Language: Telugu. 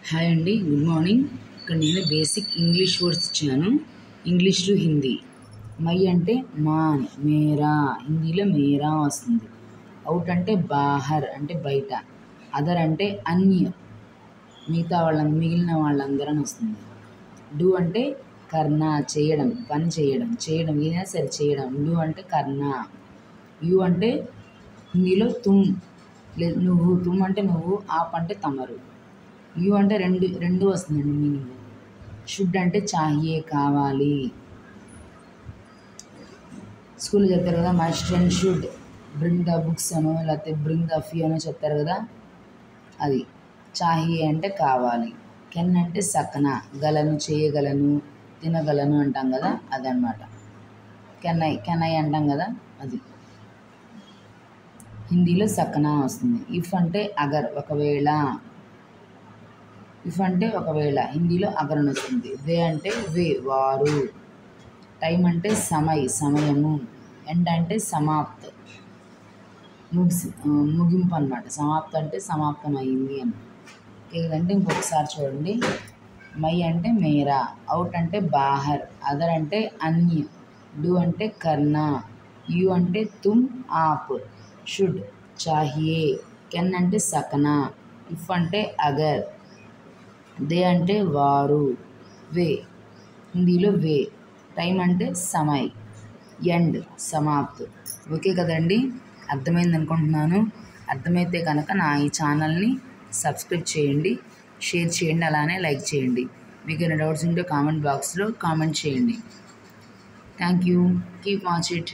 హాయ్ అండి, గుడ్ మార్నింగ్. ఇక్కడ నేను బేసిక్ ఇంగ్లీష్ వర్డ్స్ ఇచ్చాను. English to Hindi. మై అంటే మా అని, మేరా హిందీలో మేరా వస్తుంది. అవుట్ అంటే బాహర్ అంటే బయట. అదర్ అంటే అన్య మిగిలిన వాళ్ళందరూ వస్తుంది. డూ అంటే కర్ణ చేయడం, పని చేయడం ఏదైనా సరే చేయడం. డూ అంటే కర్ణ. యూ అంటే హిందీలో తుమ్ లేదు నువ్వు, తుమ్ అంటే నువ్వు, ఆప్ అంటే తమరు. యూ అంటే రెండు వస్తుందండి మీనింగ్. షుడ్ అంటే చాహియే కావాలి. స్కూల్లో చెప్తారు కదా, my student should bring the books అనో లేకపోతే బ్రింగ్ ద ఫీ అనో చెప్తారు కదా, అది. చాహియే అంటే కావాలి. కెన్ అంటే సకన, గలను చేయగలను, తినగలను అంటాం కదా, అదనమాట. కెన్ ఐ అంటాం కదా, అది. హిందీలో సకనా వస్తుంది. ఇఫ్ అంటే అగర్, ఒకవేళ. ఇఫ్ అంటే ఒకవేళ, హిందీలో అగరణ వస్తుంది. వే అంటే వే, వారు. టైం అంటే సమయము. ఎండ్ అంటే సమాప్త్, ముగింపు అనమాట. సమాప్తం అంటే సమాప్తం అయింది అని. ఏదంటే ఇంకొకసారి చూడండి. మై అంటే మేరా, అవుట్ అంటే బాహర్, అదర్ అంటే అన్య, డూ అంటే కర్ణ, యూ అంటే తుమ్, ఆప్, షుడ్ చాహియే, కెన్ అంటే సకనా, ఇఫ్ అంటే అగర్, దే అంటే వారు, వే హిందీలో వే, టైం అంటే సమయ్, ఎండ్ సమాప్త్. ఓకే కదండి, అర్థమైంది అనుకుంటున్నాను. అర్థమైతే కనుక నా ఈ ఛానల్ని సబ్స్క్రైబ్ చేయండి, షేర్ చేయండి, అలానే లైక్ చేయండి. మీకు ఏమైనా డౌట్స్ ఉంటే కామెంట్ బాక్స్లో కామెంట్ చేయండి. Thank you, keep watch it.